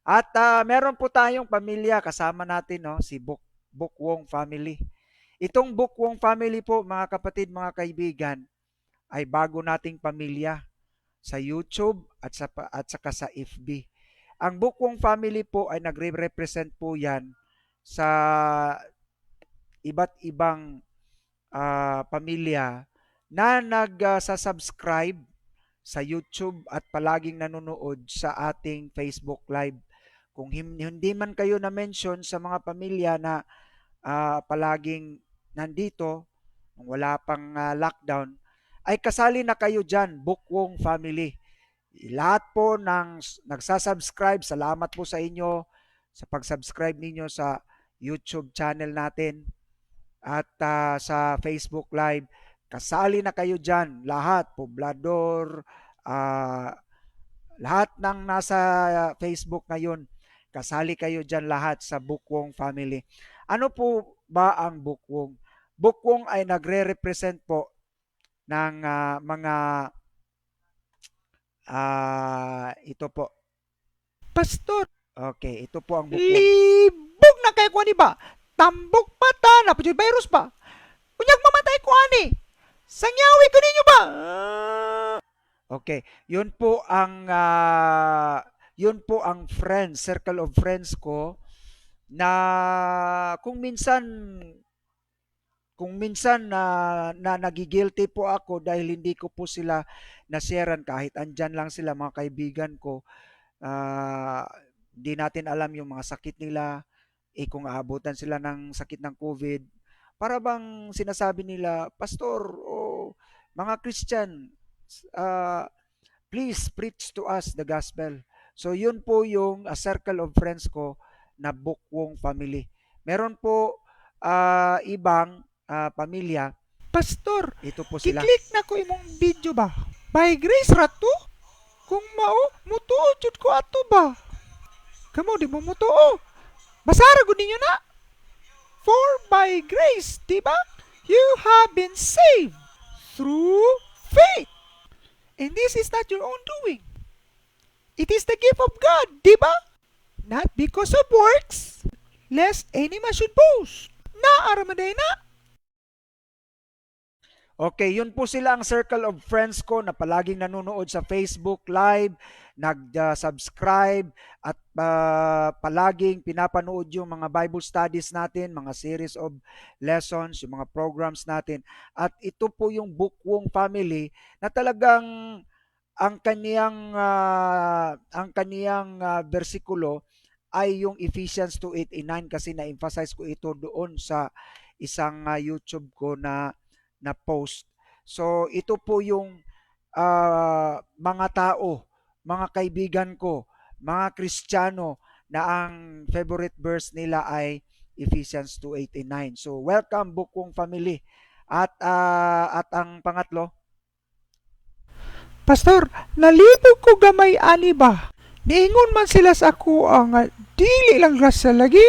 At meron po tayong pamilya kasama natin, no, si Bukwong family. Itong Bukwong family po, mga kapatid, mga kaibigan, ay bago nating pamilya sa YouTube at saka sa FB. Ang Bukwong family po ay nagre-represent po yan sa iba't ibang pamilya na nag-subscribe sa YouTube at palaging nanonood sa ating Facebook Live. Kung hindi man kayo na-mention sa mga pamilya na palaging nandito, nung wala pang lockdown, ay kasali na kayo dyan, Bukwong family. Lahat po ng nagsasubscribe, salamat po sa inyo sa pag-subscribe ninyo sa YouTube channel natin at sa Facebook Live. Kasali na kayo dyan, lahat, poblador, ah, lahat ng nasa Facebook ngayon, kasali kayo dyan lahat sa Bukwong family. Ano po ba ang Bukwong? Bukwong ay nagre-represent po ng mga ito po. Pastor, Okay, ito po ang Bukwong. libog na kay ko ani ba? Tambok pata na pa virus ba? Unyag mamatay ko ani. Sangyawi ko ninyo ba? Okay, yun po ang friends, circle of friends ko na kung minsan na nagigilty po ako dahil hindi ko po sila nasharean kahit andyan lang sila mga kaibigan ko. Ah, Di natin alam yung mga sakit nila, kung aabutan sila ng sakit ng COVID. Para bang sinasabi nila, Pastor o mga Christian, ah, please preach to us the gospel. So yun po yung circle of friends ko na Bukwong family. Meron po ibang pamilya, Pastor, ito po sila. kiklik na ko imong video ba? By grace ra to? Kung mao, mutuo jud ko ato ba? Kamo di mo mutuo. Basara gud ninyo na. For by grace, di ba? You have been saved through faith. And this is not your own doing. It is the gift of God, di ba? Not because of works, lest any man should boast. Naaramaday na. Okay, yun po sila ang circle of friends ko na palaging nanonood sa Facebook Live, nag-subscribe at palaging pinapanood yung mga Bible studies natin, mga series of lessons, yung mga programs natin. At ito po yung Bukwong family na talagang ang kaniyang bersikulo ay yung Ephesians 2:8-9 kasi na-emphasize ko ito doon sa isang YouTube ko na post. So ito po yung mga tao, mga kaibigan ko, mga Kristiyano na ang favorite verse nila ay Ephesians 2:8-9. So welcome Bukwong family. At ang pangatlo, Pastor, nalibog ko gamay ani ba? Niingon man sila sa ako ang dili lang grasya lagi.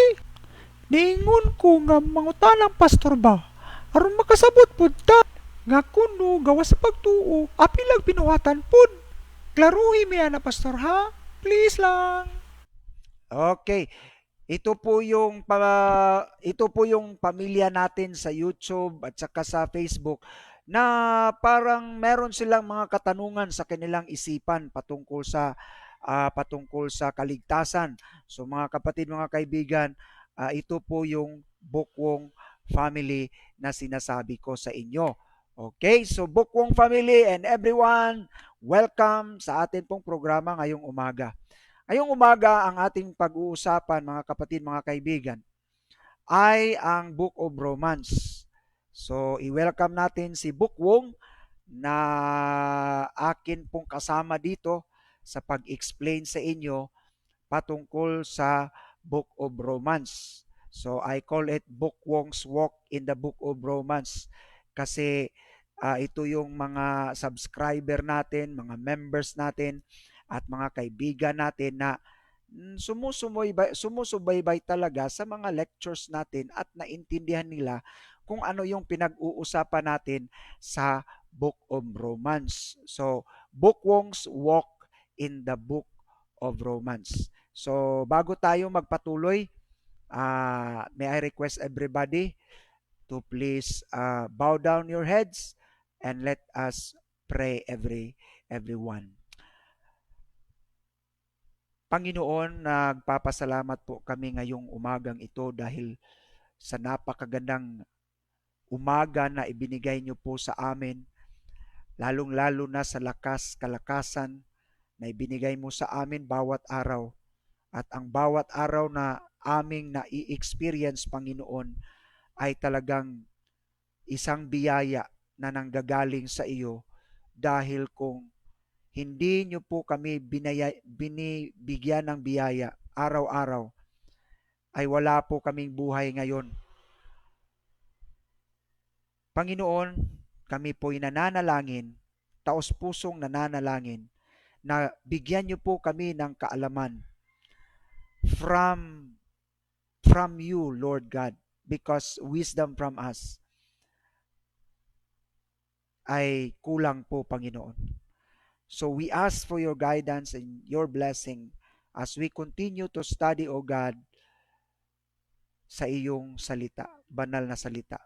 Niingon ko nga mangutanang pastor ba? Aron makasabot pud ta nga kuno gawa sa pagtuo, apilag pinuhatan pud. Klaruhi mi na pastor ha? Please lang. okay, ito po yung pamilya natin sa YouTube at saka sa Facebook na parang meron silang mga katanungan sa kanilang isipan patungkol sa kaligtasan. So mga kapatid, mga kaibigan, ito po yung Bukwong family na sinasabi ko sa inyo. Okay, so Bukwong family and everyone, welcome sa atin pong programa ngayong umaga. Ngayong umaga, ang ating pag-uusapan, mga kapatid, mga kaibigan, ay ang Book of Romance. So, i-welcome natin si Bukwong na akin pong kasama dito sa pag-explain sa inyo patungkol sa Book of Romance. So, I call it Bukwong's Walk in the Book of Romance kasi ito yung mga subscriber natin, mga members natin, at mga kaibigan natin na sumusubaybay talaga sa mga lectures natin at naintindihan nila kung ano yung pinag-uusapan natin sa Book of Romance. So, Bookworms walk in the Book of Romance. So, bago tayo magpatuloy, may I request everybody to please bow down your heads and let us pray everyone. Panginoon, nagpapasalamat po kami ngayong umagang ito dahil sa napakagandang umaga na ibinigay niyo po sa amin, lalong-lalo na sa kalakasan na ibinigay mo sa amin bawat araw. At ang bawat araw na aming na-experience, Panginoon, ay talagang isang biyaya na nanggagaling sa iyo dahil kung hindi niyo po kami binibigyan ng biyaya araw-araw, ay wala po kaming buhay ngayon. Panginoon, kami po'y nananalangin, taos-pusong nananalangin, na bigyan niyo po kami ng kaalaman from you, Lord God, because wisdom from us ay kulang po, Panginoon. So we ask for your guidance and your blessing as we continue to study, O God, sa iyong salita, banal na salita.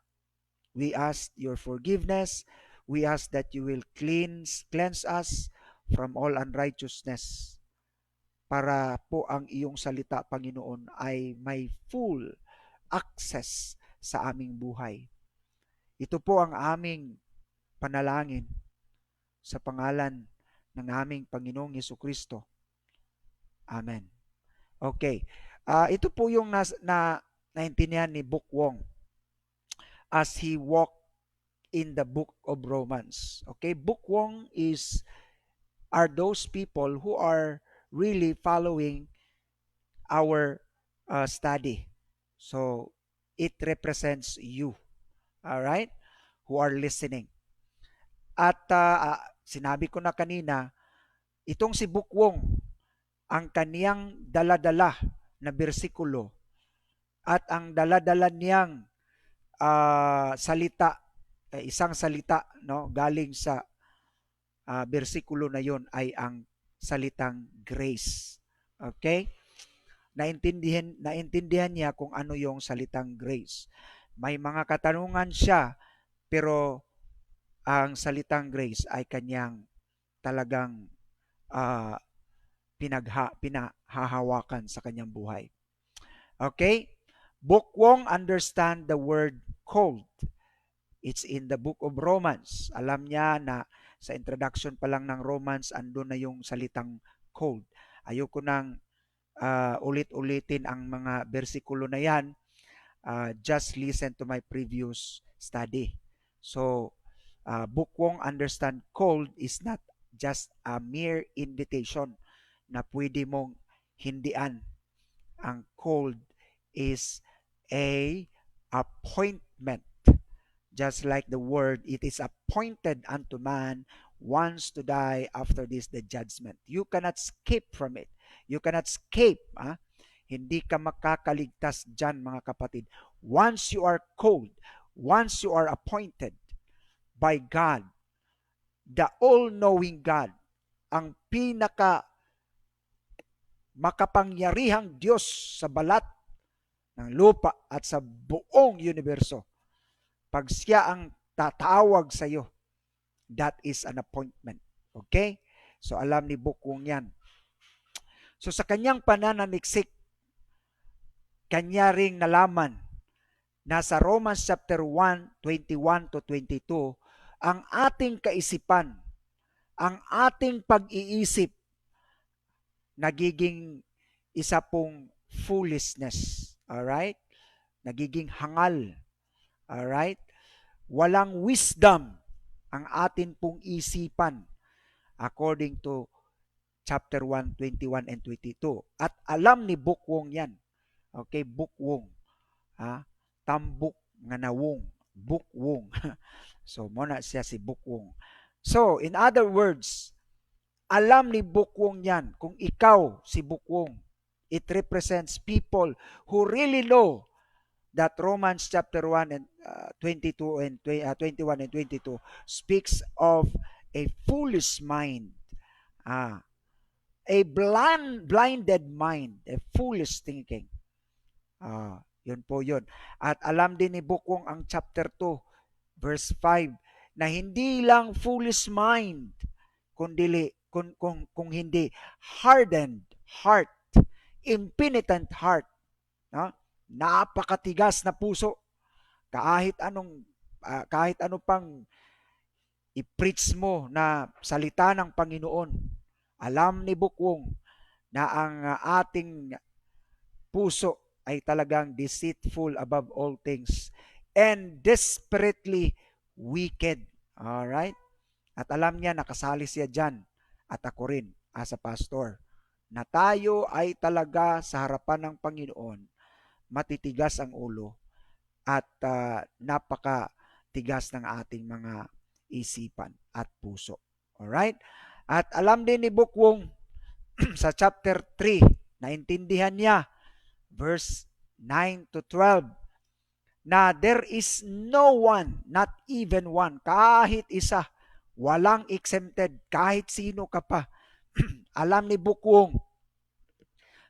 We ask your forgiveness. We ask that you will cleanse us from all unrighteousness para po ang iyong salita, Panginoon, ay may full access sa aming buhay. Ito po ang aming panalangin sa pangalan ng aming Panginoong Yesukristo. Amen. Okay. Ito po yung naintindihan ni Book Wong as he walked in the book of Romans. Okay, Book Wong are those people who are really following our study. So it represents you, all right, who are listening. At sinabi ko na kanina, itong si Book Wong, ang kaniyang daladala na bersikulo at ang daladala niyang salita, isang salita, no, galing sa bersikulo na yon ay ang salitang grace. Okay? Naintindihan niya kung ano yung salitang grace. May mga katanungan siya, pero ang salitang grace ay kanyang talagang pinahahawakan sa kanyang buhay. Okay? Book Wong understand the word cold. It's in the book of Romans. Alam niya na sa introduction pa lang ng Romans, andun na yung salitang cold. Ayoko nang ulit-ulitin ang mga bersikulo na yan. Just listen to my previous study. So, Book Wong understand cold is not just a mere invitation na pwede mong hindian. Ang cold is a appointment. Just like the word, it is appointed unto man once to die, after this the judgment. You cannot escape from it. You cannot escape. Hindi ka makakaligtas dyan, mga kapatid. Once you are called, once you are appointed by God, the all-knowing God, ang pinaka makapangyarihang Diyos sa balat ng lupa at sa buong universo, pag siya ang tatawag sa iyo, that is an appointment. Okay? So alam ni Book Wong yan. So sa kanyang pananaliksik, kanya ring nalaman na sa Romans chapter 1, 21 to 22, ang ating kaisipan, ang ating pag-iisip, nagiging isa pong foolishness. Alright? Nagiging hangal. Alright? Walang wisdom ang atin pong isipan according to chapter 1, 21 and 22. At alam ni Book Wong yan. Okay, Book Wong. Tambuk nga nawong. Book Wong. So, muna siya si Book Wong. So, in other words, alam ni Book Wong yan. Kung ikaw si Book Wong, it represents people who really know that Romans chapter 1 and 22 and 21 and 22 speaks of a foolish mind. A blinded mind, a foolish thinking. Yun po yun. At alam din ni Bukong ang chapter 2, verse 5, na hindi lang foolish mind, kung hindi hardened heart, impenitent heart, no? Napakatigas na puso, kahit ano pang i-preach mo na salita ng Panginoon. Alam ni Bukwong na ang ating puso ay talagang deceitful above all things and desperately wicked. Alright? At alam niya, nakasali siya dyan. At ako rin, as a pastor, na tayo ay talaga sa harapan ng Panginoon, matitigas ang ulo at napakatigas ng ating mga isipan at puso. Alright? At alam din ni Bukwong sa chapter 3, naintindihan niya, verse 9 to 12, na there is no one, not even one, kahit isa, walang exempted, kahit sino ka pa. Alam ni Bukwong,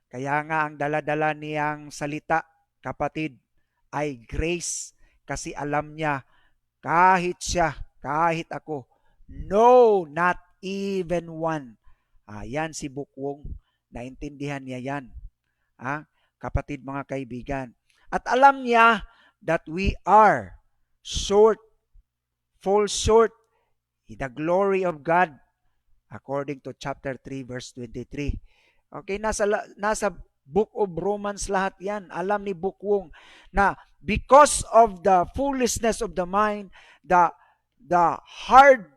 kaya nga ang daladala niyang salita, kapatid, ay grace, kasi alam niya, kahit siya, kahit ako, no, not even one. Yan si Bukwong, naintindihan niya yan. Kapatid, mga kaibigan. At alam niya that we are short, fall short in the glory of God according to chapter 3 verse 23. Okay, nasa Book of Romans lahat yan. Alam ni Bukwong na because of the foolishness of the mind, the hard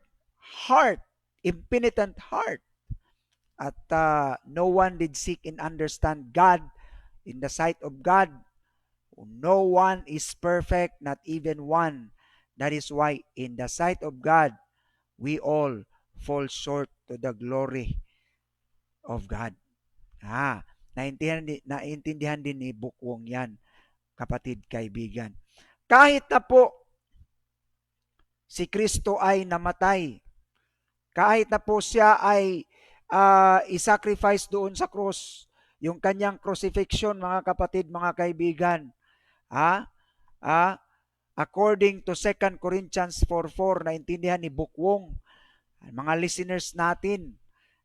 heart, impenitent heart, at no one did seek and understand God in the sight of God. No one is perfect, not even one. That is why in the sight of God, we all fall short to the glory of God. Naintindihan din ni Bukwong yan, kapatid, kaibigan. Kahit na po si Kristo ay namatay, kahit na po siya ay isacrifice doon sa cross, yung kanyang crucifixion, mga kapatid, mga kaibigan, according to 2 Corinthians 4:4, naintindihan ni Bukwong, mga listeners natin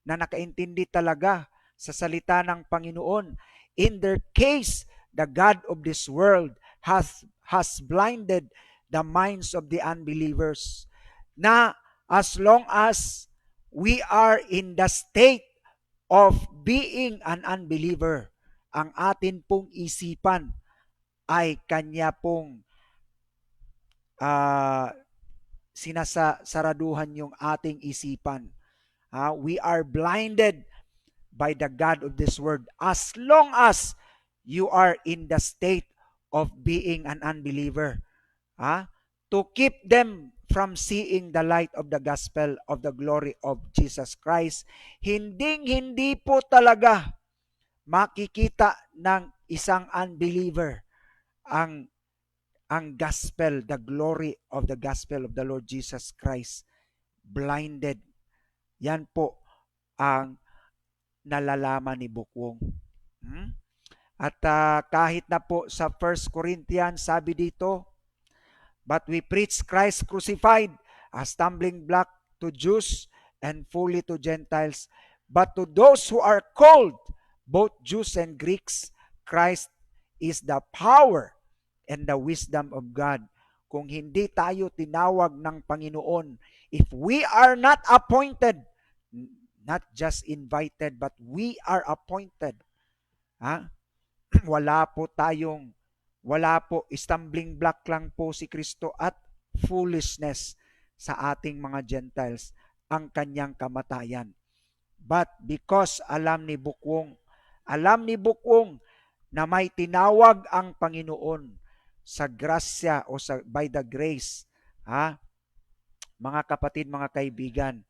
na nakaintindi talaga sa salita ng Panginoon, in their case, the God of this world has blinded the minds of the unbelievers, na as long as we are in the state of being an unbeliever, ang atin pong isipan ay kanya pong sinasaraduhan yung ating isipan. We are blinded by the God of this world as long as you are in the state of being an unbeliever. To keep them from seeing the light of the gospel of the glory of Jesus Christ. Hindi po talaga makikita ng isang unbeliever ang gospel, the glory of the gospel of the Lord Jesus Christ. Blinded. Yan po ang nalalaman ni Bukwong. At kahit na po sa 1 Corinthians, sabi dito, but we preach Christ crucified, a stumbling block to Jews and folly to Gentiles. But to those who are called, both Jews and Greeks, Christ is the power and the wisdom of God. Kung hindi tayo tinawag ng Panginoon, if we are not appointed, not just invited, but we are appointed, wala po, stumbling block lang po si Kristo at foolishness sa ating mga Gentiles ang kanyang kamatayan. But because alam ni Bukwong na may tinawag ang Panginoon sa grasya o by the grace, mga kapatid, mga kaibigan,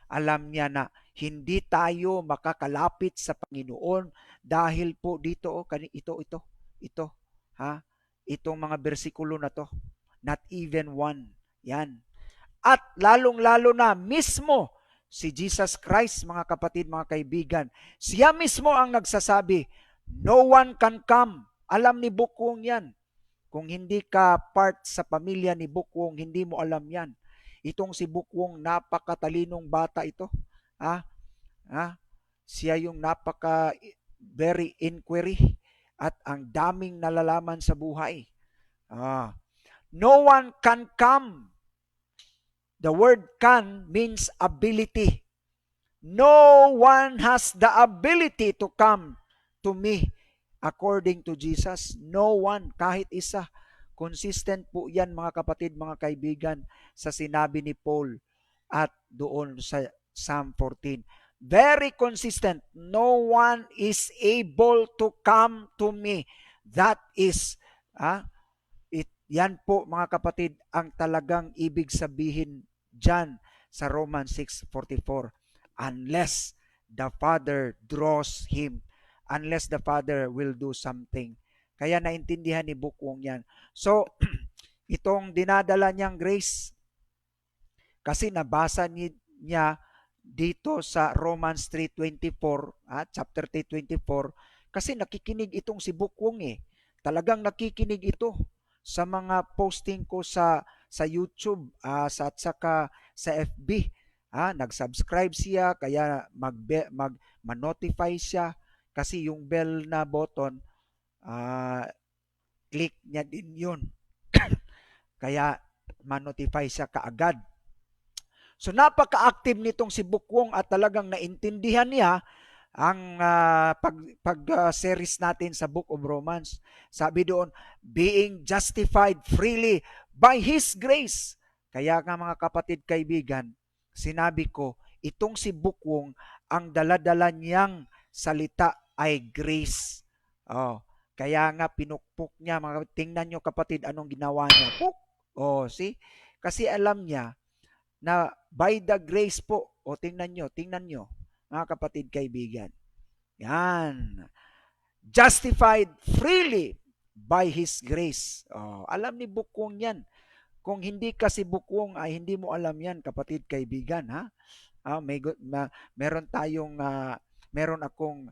alam niya na hindi tayo makakalapit sa Panginoon dahil po dito, ito, itong mga bersikulo na to, not even one. Yan. At lalong-lalo na mismo Si Jesus Christ, mga kapatid, mga kaibigan, siya mismo ang nagsasabi, no one can come. Alam ni Bukwong yan. Kung hindi ka part sa pamilya ni Bukwong, hindi mo alam yan. Itong si Bukwong, napakatalinong bata ito. Ah, ah, siya yung napaka very inquiry at ang daming nalalaman sa buhay. No one can come. The word can means ability. No one has the ability to come to me according to Jesus. No one, kahit isa. Consistent po yan, mga kapatid, mga kaibigan, sa sinabi ni Paul at doon sa Psalm 14. Very consistent. No one is able to come to me. That is, yan po, mga kapatid, ang talagang ibig sabihin dyan sa Romans 6:44. Unless the Father draws him, unless the Father will do something. Kaya naintindihan ni Bukwong yan. So, itong dinadala niyang grace, kasi nabasa niya dito sa Romans 3:24, chapter 3:24, kasi nakikinig itong si Bukwong Talagang nakikinig ito sa mga posting ko sa YouTube at saka sa FB. Nag-subscribe siya kaya mag-notify siya kasi yung bell na button, click niya din yun. Kaya ma-notify siya kaagad. So napaka-active nitong si Bukwong at talagang naintindihan niya ang pag-series natin sa Book of Romans. Sabi doon, being justified freely by His grace. Kaya nga, mga kapatid, kaibigan, sinabi ko, itong si Bukwong, ang daladala niyang salita ay grace. Kaya nga pinukpok niya, tingnan nyo kapatid, anong ginawa niya. Puk! See? Kasi alam niya na by the grace po, tingnan nyo, mga kapatid, kaibigan. Yan. Justified freely by His grace. Alam ni Bukwong yan. Kung hindi kasi Bukwong, ay hindi mo alam yan, kapatid, kaibigan. Meron akong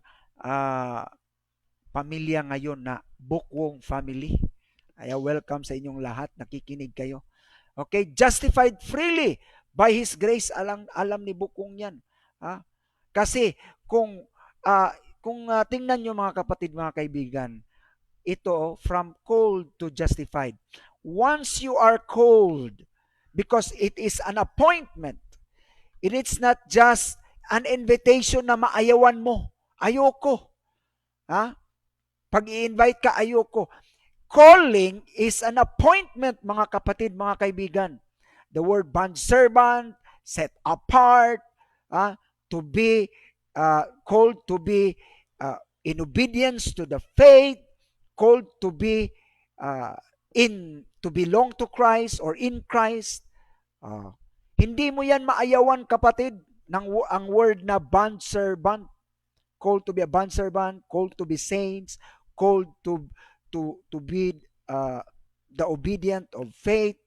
pamilya ngayon na Bukwong family. Ay, welcome sa inyong lahat. Nakikinig kayo. Okay, justified freely by His grace. Alam ni Bukwong yan. Kasi kung tingnan nyo, mga kapatid, mga kaibigan, ito from called to justified. Once you are called, because it is an appointment, and it's not just an invitation na maayawan mo. Ayoko. Pag i-invite ka, ayoko. Calling is an appointment, mga kapatid, mga kaibigan. The word bondservant, set apart, to be called to be in obedience to the faith, called to be to belong to Christ or in Christ. Hindi mo yan maayawan, kapatid, ang word na bondservant. Called to be a bondservant, called to be saints, called to be the obedient of faith,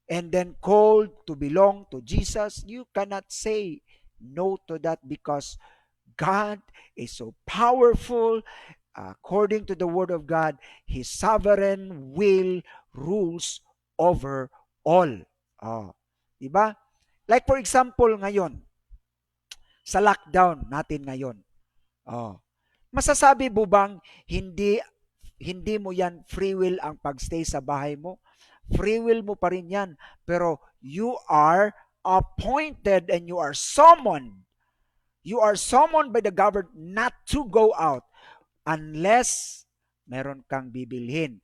and then called to belong to Jesus. You cannot say no to that because God is so powerful. According to the Word of God, His sovereign will rules over all. Diba? Like for example, ngayon, sa lockdown natin ngayon, masasabi mo bang hindi mo yan free will ang pagstay sa bahay mo? Free will mo pa rin yan. Pero you are appointed and you are summoned. You are summoned by the government not to go out unless meron kang bibilhin.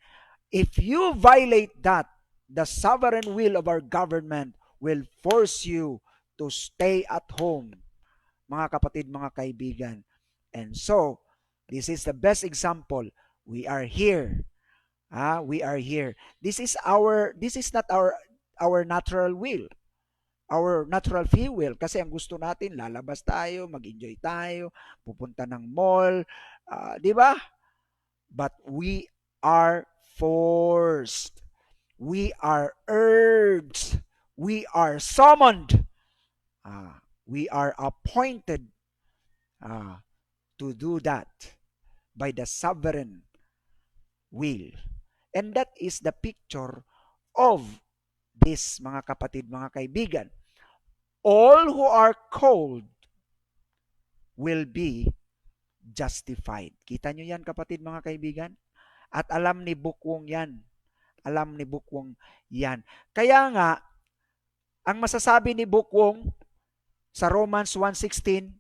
If you violate that, the sovereign will of our government will force you to stay at home, mga kapatid, mga kaibigan. And so, this is the best example. We are here. We are here. This is not our natural will. Our natural free will. Kasi ang gusto natin, lalabas tayo, mag-enjoy tayo, pupunta ng mall, di ba? But we are forced. We are urged. We are summoned. We are appointed to do that by the sovereign will. And that is the picture of this, mga kapatid, mga kaibigan. All who are called will be justified. Kita nyo yan, kapatid, mga kaibigan? At alam ni Bukwong yan. Alam ni Bukwong yan. Kaya nga, ang masasabi ni Bukwong sa Romans 1:16,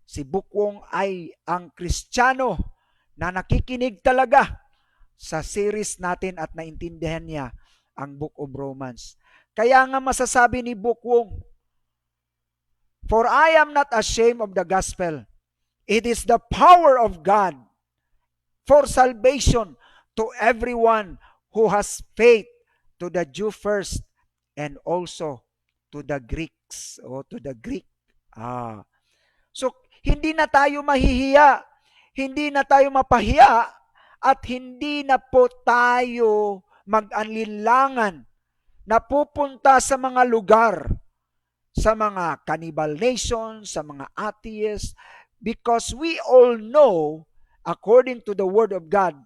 si Bukwong ay ang Kristiyano na nakikinig talaga sa series natin at naintindihan niya ang Book of Romans. Kaya nga masasabi ni Bukwong, for I am not ashamed of the gospel. It is the power of God for salvation to everyone who has faith, to the Jew first and also to the Greeks o to the Greek. So, hindi na tayo mahihiya, hindi na tayo mapahiya, at hindi na po tayo mag-alinlangan na pupunta sa mga lugar, sa mga cannibal nations, sa mga atheists, because we all know, according to the Word of God,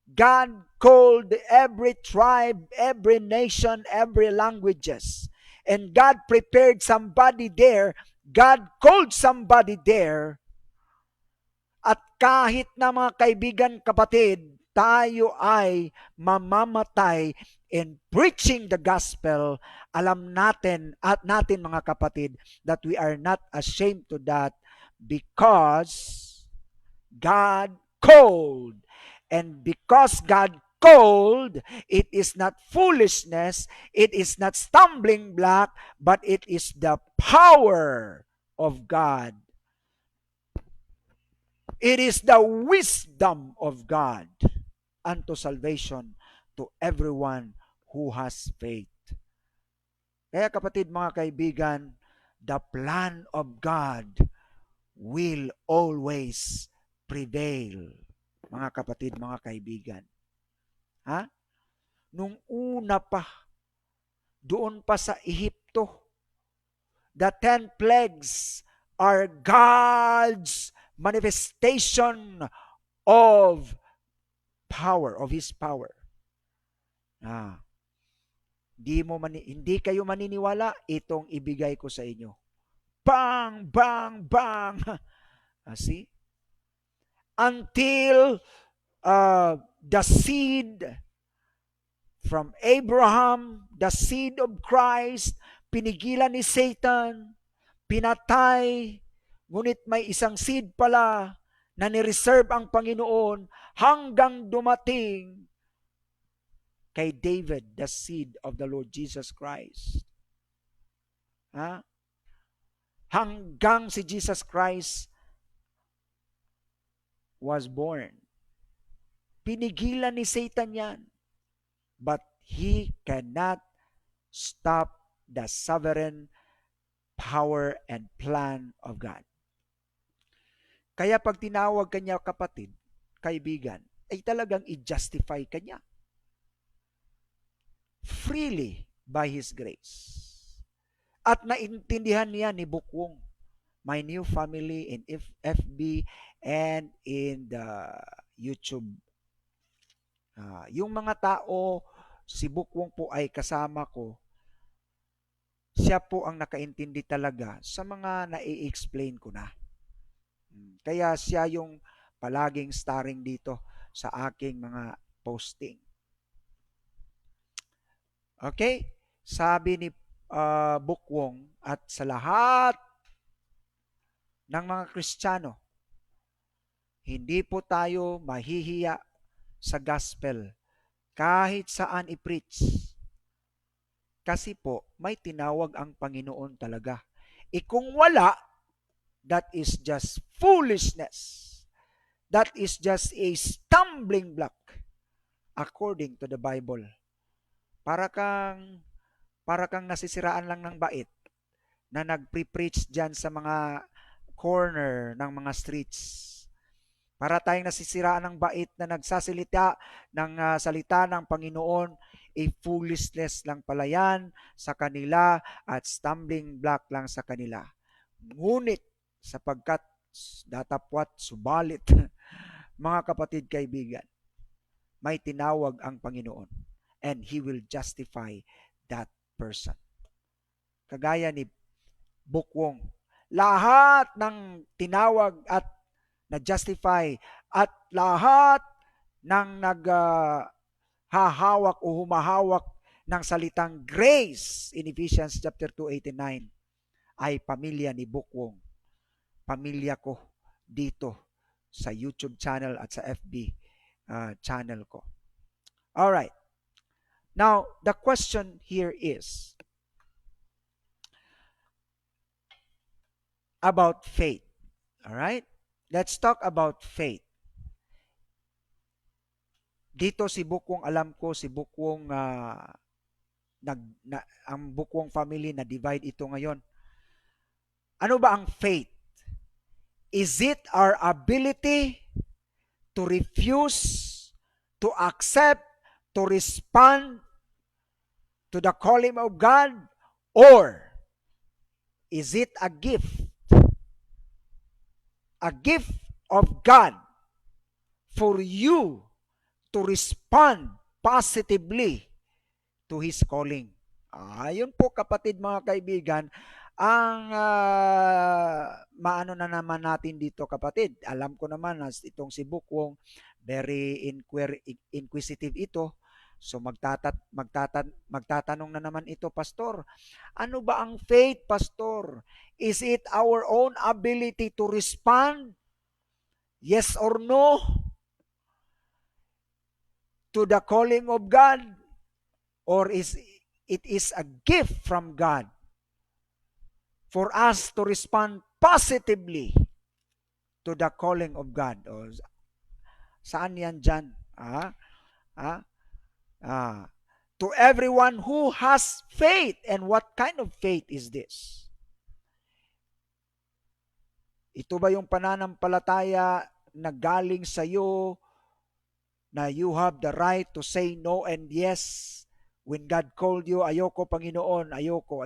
God called every tribe, every nation, every languages. And God prepared somebody there. God called somebody there. At kahit na mga kaibigan, kapatid, tayo ay mamamatay in preaching the gospel, alam natin at natin mga kapatid that we are not ashamed to that because God called. And because God called, it is not foolishness, it is not stumbling block, but it is the power of God. It is the wisdom of God unto salvation to everyone who has faith. Kaya kapatid, mga kaibigan, the plan of God will always prevail. Mga kapatid, mga kaibigan. Nung una pa, doon pa sa Ehipto, the 10 plagues are God's manifestation of power, of His power. Hindi kayo maniniwala, itong ibigay ko sa inyo. Bang, bang, bang. See? Until the seed from Abraham, the seed of Christ, pinigilan ni Satan, pinatay, ngunit may isang seed pala na nireserve ang Panginoon hanggang dumating kay David, the seed of the Lord Jesus Christ. Hanggang si Jesus Christ was born. Pinigilan ni Satan yan. But he cannot stop the sovereign power and plan of God. Kaya pag tinawag kanya kapatid, kaibigan, ay talagang i-justify kanya. Freely by His grace. At naintindihan niya ni Bukwong, my new family in FB and in the YouTube. Yung mga tao, si Bukwong po ay kasama ko, siya po ang nakaintindi talaga sa mga nai-explain ko na. Kaya siya yung palaging starring dito sa aking mga posting. Okay? Sabi ni Bukwong, at sa lahat ng mga Kristiyano, hindi po tayo mahihiya sa gospel kahit saan i-preach. Kasi po, may tinawag ang Panginoon talaga. Kung wala, that is just foolishness. That is just a stumbling block according to the Bible. Para kang nasisiraan lang ng bait na nagpre-preach dyan sa mga corner ng mga streets. Para tayong nasisiraan ng bait na nagsasalita ng salita ng Panginoon a foolishness lang pala yan sa kanila at stumbling block lang sa kanila. Ngunit sapagkat datapwat subalit, mga kapatid kaibigan, may tinawag ang Panginoon and He will justify that person. Kagaya ni Bukwong, lahat ng tinawag at na-justify at lahat ng naghahawak o humahawak ng salitang grace in Ephesians chapter 2:89 ay pamilya ni Bukwong. Pamilya ko dito sa YouTube channel at sa FB channel ko. All right. Now, the question here is about faith. All right? Let's talk about faith. Dito si Bukwong, alam ko si Bukwong ang Bukwong family na divide ito ngayon. Ano ba ang faith? Is it our ability to refuse, to accept, to respond to the calling of God, or is it a gift? A gift of God for you to respond positively to His calling. Ayun po kapatid mga kaibigan, ang maano na naman natin dito kapatid. Alam ko naman na itong si Bukwong, very inquisitive ito. So magtatanong na naman ito, Pastor. Ano ba ang faith, Pastor? Is it our own ability to respond? Yes or no? To the calling of God? Or is it is a gift from God for us to respond positively to the calling of God? O, saan yan dyan? To everyone who has faith. And what kind of faith is this? Ito ba yung pananampalataya na galing sa iyo na you have the right to say no and yes when God called you? Ayoko, Panginoon, ayoko.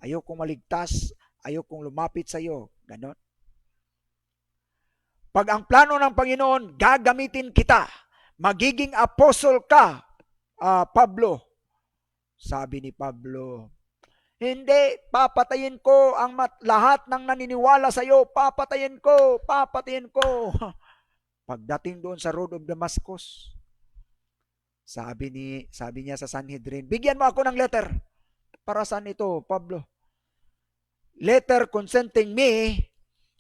Ayokong maligtas, ayokong lumapit sa iyo. Ganon. Pag ang plano ng Panginoon, gagamitin kita. Magiging apostle ka, Pablo. Sabi ni Pablo, hindi, papatayin ko ang lahat ng naniniwala sa iyo. Papatayin ko. Pagdating doon sa road of Damascus, sabi niya sa Sanhedrin, bigyan mo ako ng letter. Para saan ito, Pablo? Letter consenting me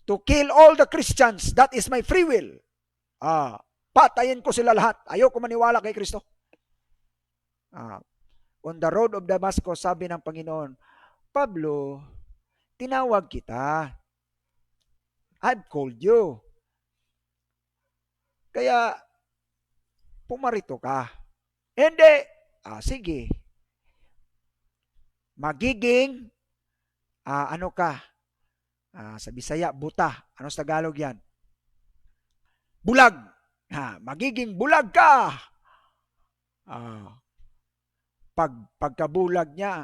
to kill all the Christians. That is my free will. Patayin ko sila lahat. Ayoko maniwala kay Kristo. On the road of Damascus, sabi ng Panginoon, Pablo, tinawag kita. I've called you. Kaya, pumarito ka. Hindi. Sige. Magiging, ano ka? Sa Bisaya, buta. Ano sa Tagalog yan? Bulag. Magiging bulag ka. Pagkabulag niya,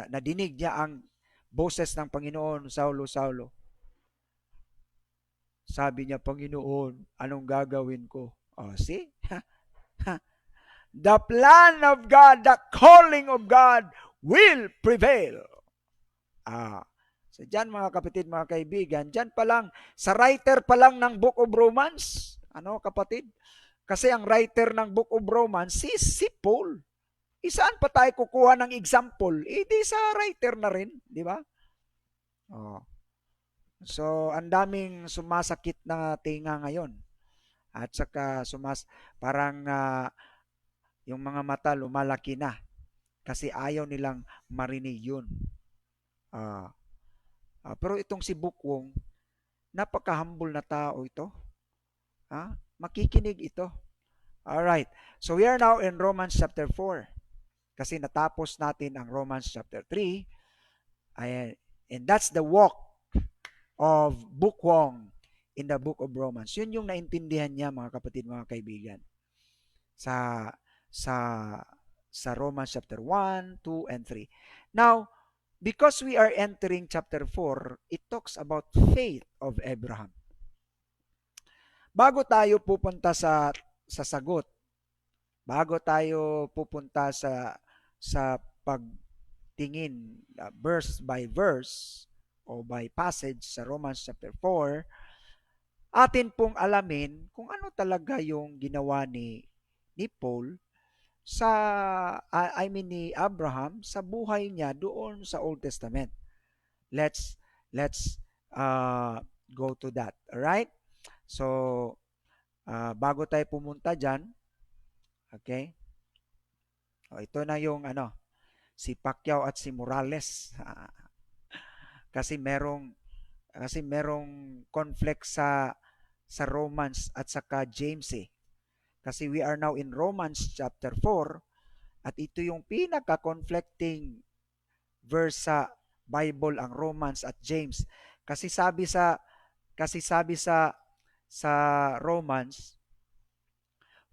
nadinig niya ang boses ng Panginoon, Saulo, Saulo. Sabi niya, Panginoon, anong gagawin ko? See? The plan of God, the calling of God will prevail. So dyan mga kapatid, mga kaibigan, dyan pa lang, sa writer pa lang ng Book of Romans, kapatid? Kasi ang writer ng Book of Romans, si Paul. Saan pa tayo kukuha ng example? Di sa writer na rin, di ba? So, ang daming sumasakit na tinga ngayon. At saka parang yung mga mata lumalaki na. Kasi ayaw nilang marinig yun. Pero itong si Bukwong, napaka-humble na tao ito. Makikinig ito. Alright. So we are now in Romans chapter 4. Kasi natapos natin ang Romans chapter 3. And that's the walk of Bukwong in the book of Romans. Yun yung naintindihan niya, mga kapatid, mga kaibigan. Sa sa Romans chapter 1, 2, and 3. Now, because we are entering chapter 4, it talks about faith of Abraham. Bago tayo pupunta sa sagot, bago tayo pupunta sa pagtingin verse by verse o by passage sa Romans chapter 4, atin pong alamin kung ano talaga yung ginawa ni Paul sa I mean ni Abraham sa buhay niya doon sa Old Testament. Let's go to that. All right? So bago tayo pumunta diyan, okay? O, ito na yung si Pacquiao at si Morales. Kasi merong conflict sa Romans at saka James eh. Kasi we are now in Romans chapter 4 at ito yung pinaka-conflicting verse sa Bible, ang Romans at James. Kasi sabi sa Romans,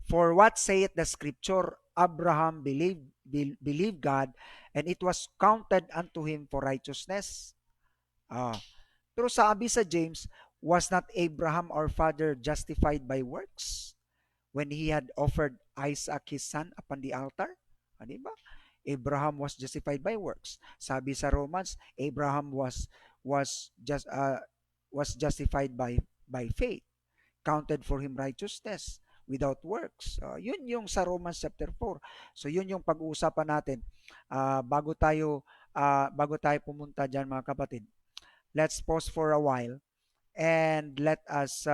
for what saith the scripture, Abraham believed God, and it was counted unto him for righteousness. Pero sabi sa James, was not Abraham our father justified by works when he had offered Isaac his son upon the altar? Diba? Abraham was justified by works. Sabi sa Romans, Abraham was justified by faith, counted for him righteousness without works. Yun yung sa Romans chapter 4. So yun yung pag-uusapan natin bago tayo pumunta diyan mga kapatid. Let's pause for a while and let us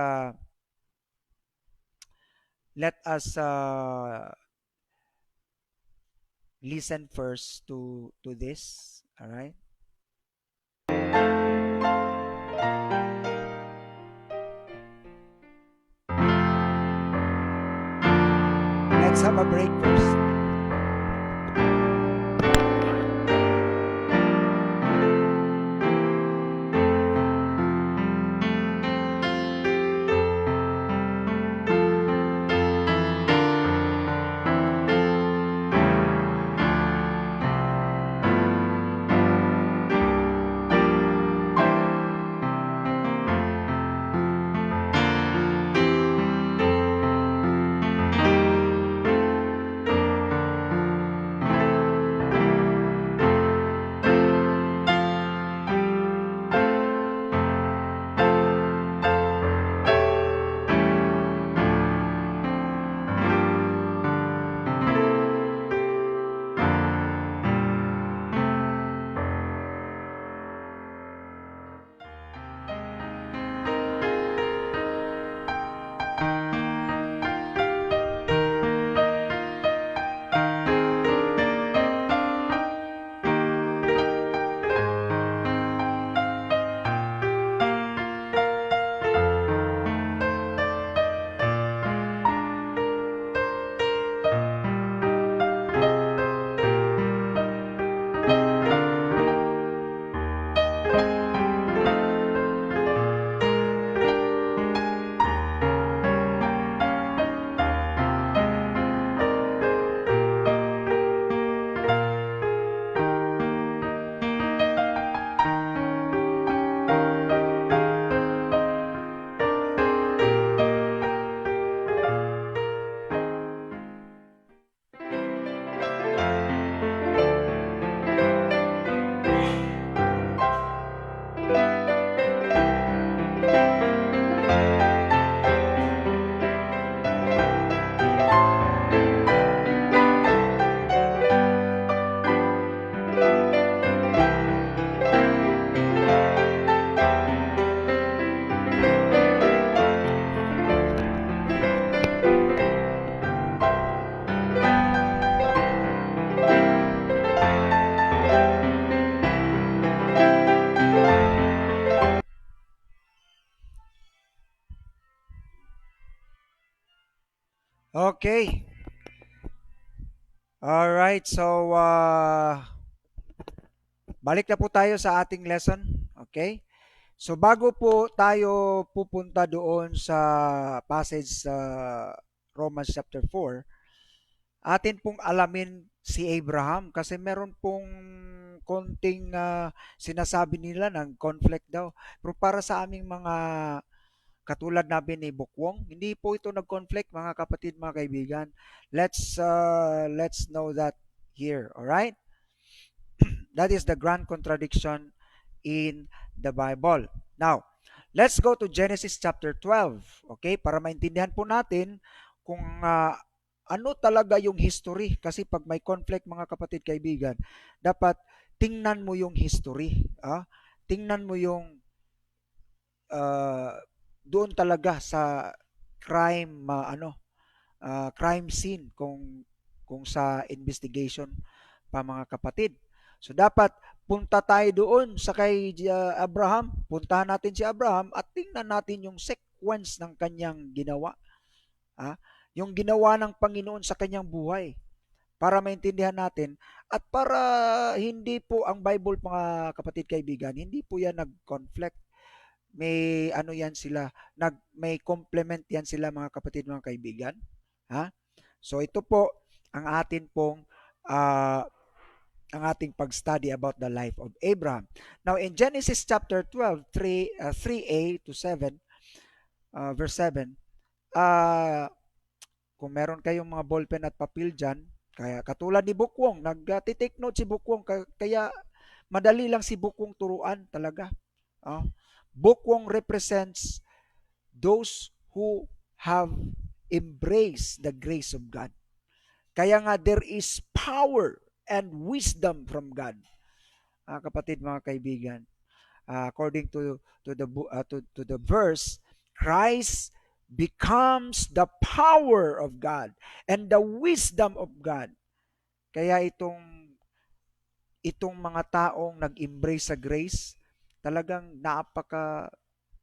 listen first to this. All right? Let's have a break first. Okay. All right. So balik na po tayo sa ating lesson. Okay? So bago po tayo pupunta doon sa passage sa Romans chapter 4, atin pong alamin si Abraham kasi meron pong konting sinasabi nila ng conflict daw. Pero para sa aming mga katulad namin ni Bukwong, hindi po ito nag-conflict mga kapatid, mga kaibigan. Let's know that here, all right? That is the grand contradiction in the Bible. Now, let's go to Genesis chapter 12, okay? Para maintindihan po natin kung ano talaga yung history. Kasi pag may conflict, mga kapatid, kaibigan, dapat tingnan mo yung history. Tingnan mo yung doon talaga sa crime scene kung sa investigation pa, mga kapatid. So dapat punta tayo doon sa kay Abraham, puntahan natin si Abraham at tingnan natin yung sequence ng kanyang ginawa. Ah, yung ginawa ng Panginoon sa kanyang buhay para maintindihan natin at para hindi po ang Bible, mga kapatid kaibigan, hindi po yan nag-conflict. May ano yan sila, may complement yan sila, mga kapatid, mga kaibigan. Ha? So ito po ang atin pong ah, ang ating pag-study about the life of Abraham. Now in Genesis chapter 12, 3a to 7, verse 7, uh, kung meron kayong mga ballpen at papel dyan, kaya katulad ni Bukwong, nag-take note si Bukwong, kaya madali lang si Bukwong turuan talaga. Bukwong represents those who have embraced the grace of God. Kaya nga there is power and wisdom from God. Kapatid, mga kaibigan, according to the verse, Christ becomes the power of God and the wisdom of God. Kaya itong mga taong nag-embrace sa grace, talagang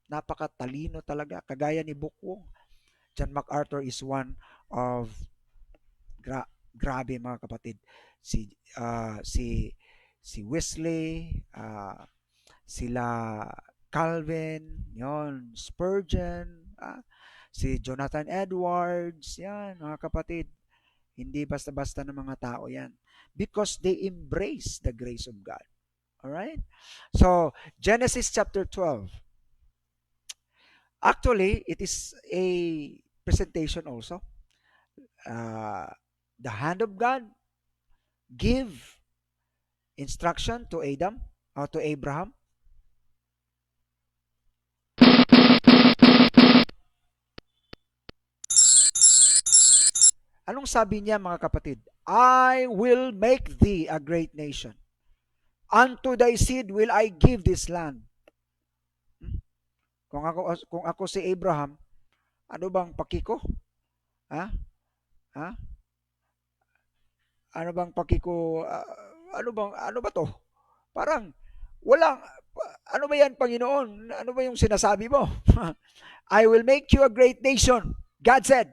napakatalino talaga, kagaya ni Bukwong. John MacArthur is one of grabe, mga kapatid. Si Wesley, sila Calvin, yon, Spurgeon, si Jonathan Edwards, yan, mga kapatid. Hindi basta-basta ng mga tao yan. Because they embrace the grace of God. Alright? So, Genesis chapter 12. Actually, it is a presentation also. The hand of God give instruction to Adam or to Abraham. Anong sabi niya, mga kapatid? I will make thee a great nation. Unto thy seed will I give this land. Kung ako si Abraham, ano bang pakiko? Ha? Ha? Ano bang pakiko? Ano ba to? Parang walang, ano ba yan, Panginoon? Ano ba yung sinasabi mo? I will make you a great nation. God said.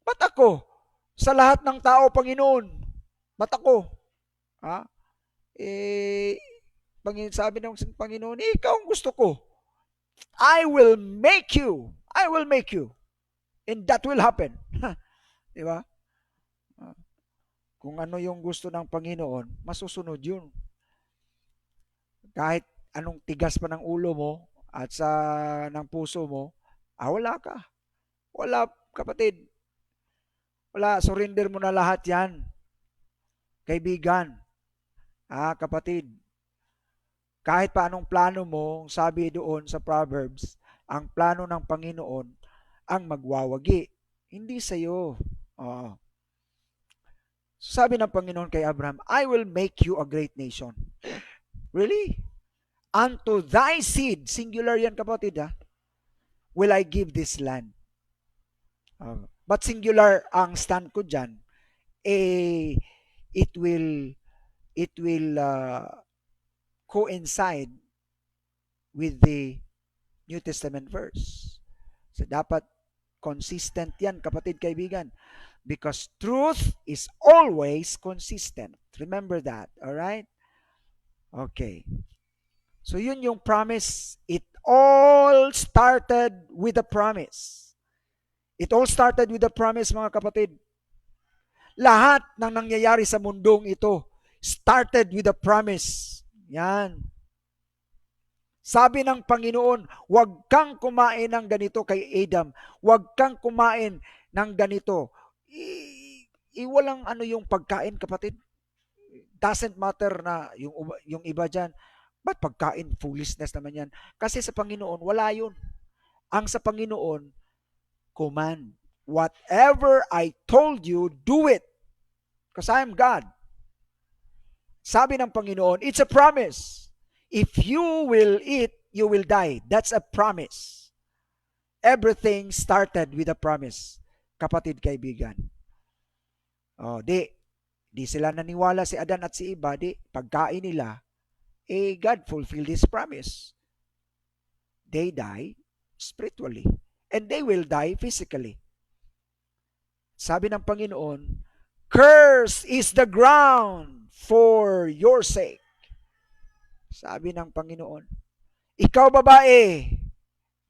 Ba't ako? Sa lahat ng tao, Panginoon. Ba't ako? Ha? Sabi ng Panginoon, ikaw ang gusto ko. I will make you. I will make you. And that will happen. Di ba? Kung ano yung gusto ng Panginoon, masusunod yun. Kahit anong tigas pa ng ulo mo at ng puso mo, wala ka. Wala, kapatid. Wala, surrender mo na lahat yan. Kaibigan. Kapatid. Kahit pa anong plano mo, sabi doon sa Proverbs, ang plano ng Panginoon ang magwawagi. Hindi sa'yo. Sabi ng Panginoon kay Abraham, I will make you a great nation. Really? Unto thy seed, singular yan, kapatid, will I give this land. But singular ang stand ko dyan, it will coincide with the New Testament verse. So dapat consistent yan, kapatid, kaibigan. Because truth is always consistent. Remember that, all right? Okay. So yun yung promise. It all started with a promise. It all started with a promise, mga kapatid. Lahat ng nangyayari sa mundong ito started with a promise. Yan. Sabi ng Panginoon, huwag kang kumain ng ganito kay Adam. Huwag kang kumain ng ganito. Walang ano yung pagkain, kapatid. Doesn't matter na yung iba dyan. Ba't pagkain? Foolishness naman yan. Kasi sa Panginoon, wala yun. Ang sa Panginoon, command. Whatever I told you, do it. Because I am God. Sabi ng Panginoon, it's a promise. If you will eat, you will die. That's a promise. Everything started with a promise. Kapatid, kaibigan. Di sila naniwala si Adan at si Eva, pagkain nila, God fulfilled His promise. They die spiritually. And they will die physically. Sabi ng Panginoon, curse is the ground for your sake. Sabi ng Panginoon, ikaw babae,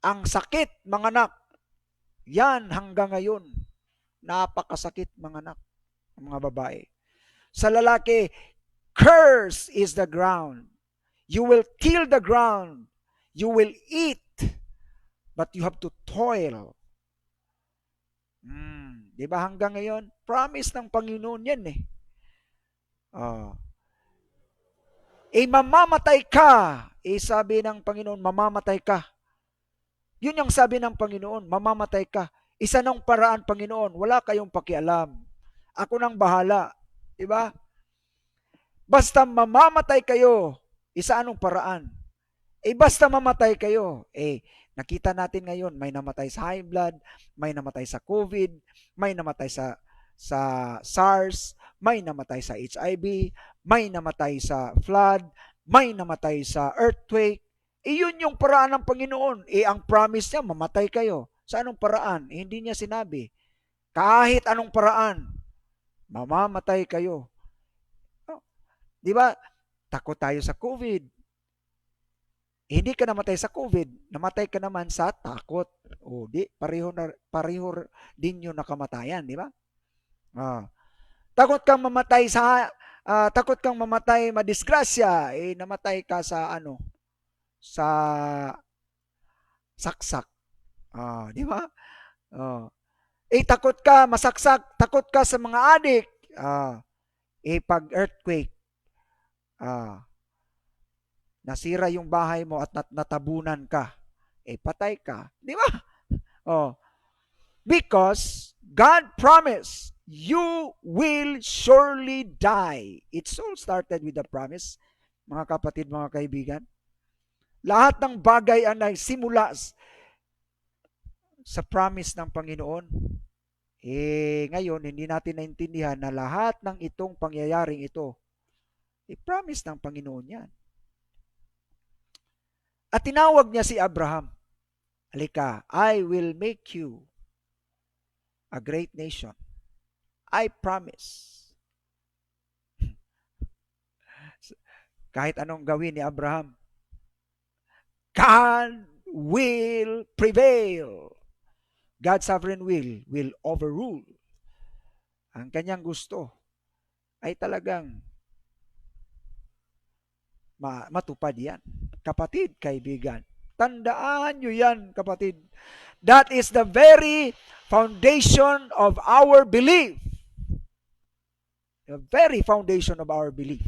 ang sakit mga anak, yan hanggang ngayon, napakasakit mga anak, mga babae. Sa lalaki, curse is the ground. You will till the ground. You will eat, but you have to toil. Di ba hanggang ngayon? Promise ng Panginoon yan eh. Mamamatay ka. Sabi ng Panginoon, mamamatay ka. Yun yung sabi ng Panginoon, mamamatay ka. Isa ng paraan, Panginoon, wala kayong pakialam. Ako nang bahala. Diba? Basta mamamatay kayo, isa anong paraan? Basta mamatay kayo. Nakita natin ngayon, may namatay sa high blood, may namatay sa COVID, may namatay sa SARS, may namatay sa HIV, may namatay sa flood, may namatay sa earthquake. Yun yung paraan ng Panginoon. Ang promise niya, mamatay kayo. Sa anong paraan? Hindi niya sinabi. Kahit anong paraan, mamamatay kayo. Di ba? Takot tayo sa COVID. Hindi ka namatay sa COVID, namatay ka naman sa takot. Pareho din yung nakamatayan, di ba? Takot kang mamatay madisgrasya, namatay ka sa sa saksak. Di ba? Takot ka masaksak, takot ka sa mga adik. Pag earthquake, nasira yung bahay mo at natabunan ka, patay ka. Di ba? Because God promised, you will surely die. It's all started with a promise, mga kapatid, mga kaibigan. Lahat ng bagay ang nagsimula sa promise ng Panginoon. Ngayon, hindi natin naintindihan na lahat ng itong pangyayaring ito, promise ng Panginoon yan. At tinawag niya si Abraham. Halika, I will make you a great nation. I promise. Kahit anong gawin ni Abraham, God will prevail. God's sovereign will overrule. Ang kanyang gusto ay talagang matupad yan. Kapatid, kaibigan, tandaan nyo yan, kapatid. That is the very foundation of our belief. The very foundation of our belief.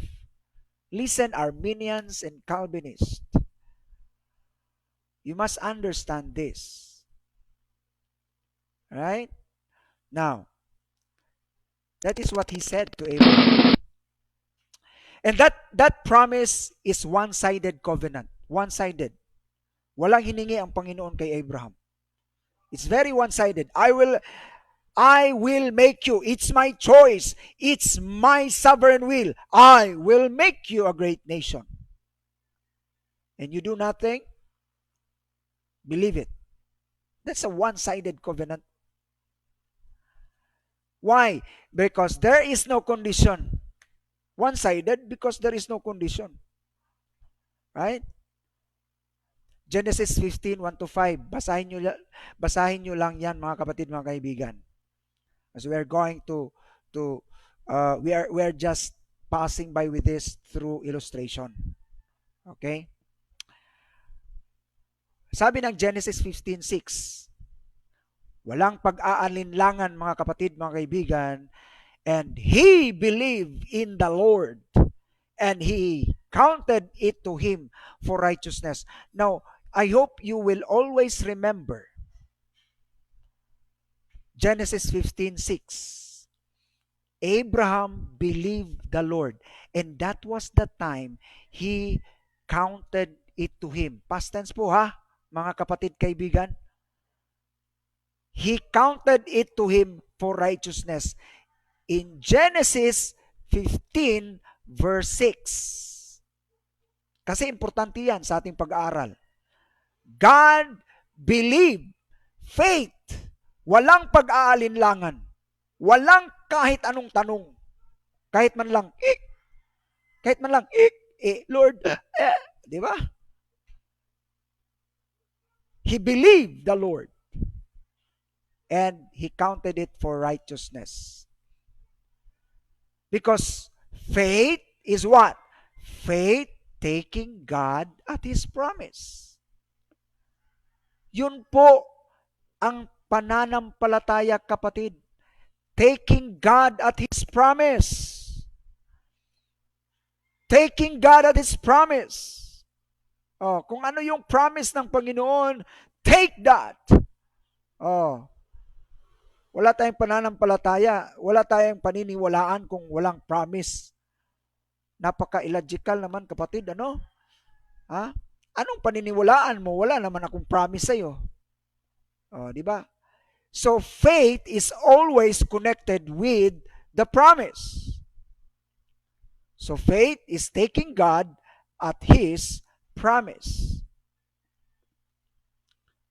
Listen, Arminians and Calvinists. You must understand this. Right? Now, that is what he said to Abraham. And that promise is one-sided covenant. One-sided. Walang hiningi ang Panginoon kay Abraham. It's very one-sided. I will make you. It's my choice. It's my sovereign will. I will make you a great nation. And you do nothing? Believe it. That's a one-sided covenant. Why? Because there is no condition. One-sided because there is no condition. Right? Genesis 15, 1-5. Basahin nyo lang yan, mga kapatid, mga kaibigan. As we are going to to we are just passing by with this through illustration. Okay? Sabi ng Genesis 15:6, walang pag-aalinlangan mga kapatid, mga kaibigan, and he believed in the Lord and he counted it to him for righteousness. Now, I hope you will always remember Genesis 15:6. Abraham believed the Lord, and that was the time he counted it to him. Past tense po ha, mga kapatid, kaibigan. He counted it to him for righteousness. In Genesis 15 verse 6. Kasi importante yan sa ating pag-aaral. God believed, faith, walang pag-aalinlangan, walang kahit anong tanong, kahit man lang, Lord, di ba? He believed the Lord and he counted it for righteousness. Because faith is what? Faith taking God at His promise. Yun po ang pananampalataya, kapatid. Taking God at His promise. Taking God at His promise. Oh, kung ano yung promise ng Panginoon, take that. Oh, wala tayong pananampalataya, wala tayong paniniwalaan kung walang promise. Napaka-illogical naman, kapatid, ano? Ha? Anong paniniwalaan mo? Wala naman akong promise sa'yo. Oh, di ba? So faith is always connected with the promise. So faith is taking God at His promise.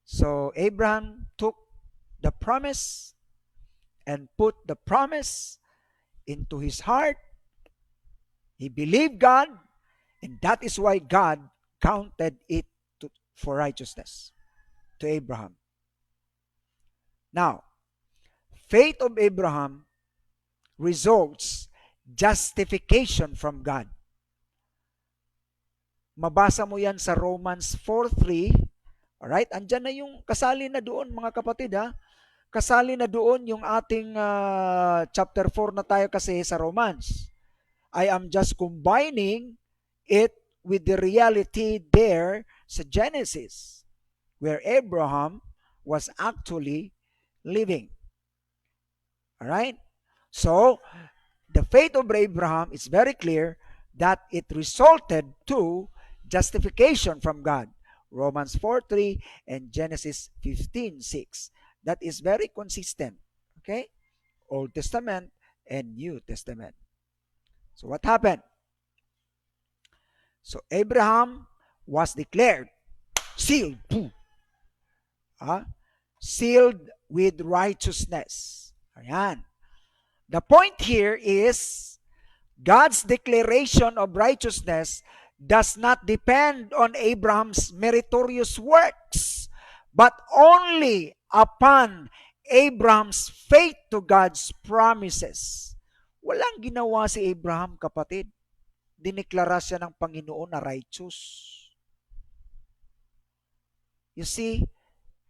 So Abraham took the promise and put the promise into his heart. He believed God, and that is why God counted it for righteousness to Abraham. Now, faith of Abraham results justification from God. Mabasa mo yan sa Romans 4:3. Alright? Andyan na yung kasali na doon, mga kapatid, ha? Kasali na doon yung ating chapter 4 na tayo kasi sa Romans. I am just combining it with the reality there sa Genesis, where Abraham was actually living. Alright? So, the faith of Abraham is very clear that it resulted to justification from God. Romans 4:3 and Genesis 15:6. That is very consistent. Okay? Old Testament and New Testament. So what happened? So Abraham was declared sealed. Sealed with righteousness. Ayan. The point here is God's declaration of righteousness does not depend on Abraham's meritorious works, but only upon Abraham's faith to God's promises. Walang ginawa si Abraham, kapatid. Dineklara siya ng Panginoon na righteous. You see,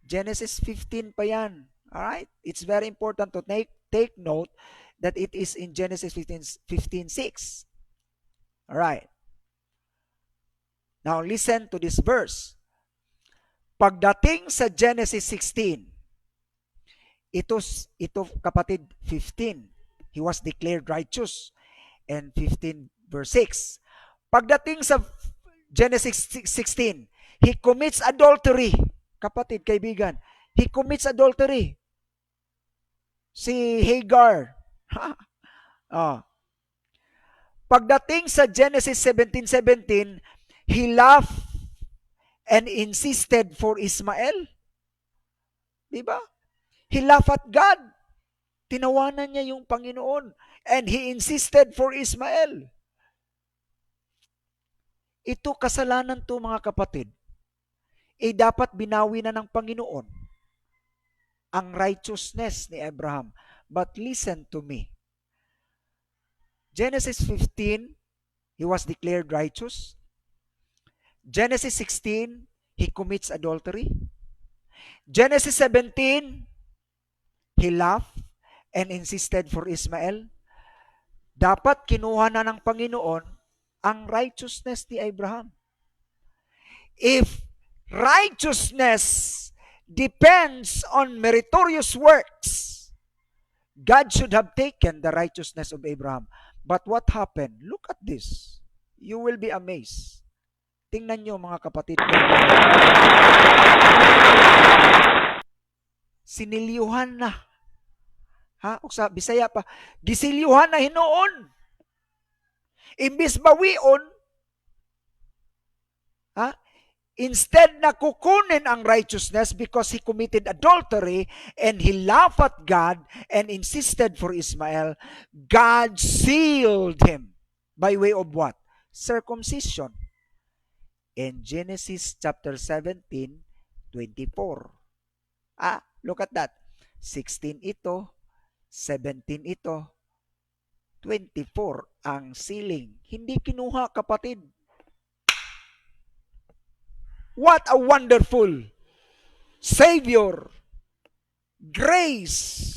Genesis 15 pa yan. Alright? It's very important to take note that it is in Genesis 15:6. Alright. Now listen to this verse. Pagdating sa Genesis 16, ito kapatid, 15. He was declared righteous. And 15 verse 6. Pagdating sa Genesis 16, he commits adultery. Kapatid, kaibigan, he commits adultery. Si Hagar. Pagdating sa Genesis 17:17, he laughed and insisted for Ismael. Diba? He laughed at God. Tinawanan niya yung Panginoon. And he insisted for Ismael. Ito kasalanan to, mga kapatid. Dapat binawi na ng Panginoon ang righteousness ni Abraham. But listen to me. Genesis 15, he was declared righteous. Genesis 16, he commits adultery. Genesis 17, he laughed and insisted for Ismael. Dapat kinuha na ng Panginoon ang righteousness ni Abraham. If righteousness depends on meritorious works, God should have taken the righteousness of Abraham. But what happened? Look at this. You will be amazed. Tingnan nyo mga kapatid. Sinilyuhan na. Ha? O sa Bisaya pa, gisilyuhan na hinoon. Imbis bawion, ha? Instead na kukunin ang righteousness because he committed adultery and he laughed at God and insisted for Ismael, God sealed him by way of what? Circumcision. In Genesis chapter 17:24. Look at that. 16 ito, 17 ito, 24 ang sealing. Hindi kinuha, kapatid. What a wonderful Savior. Grace.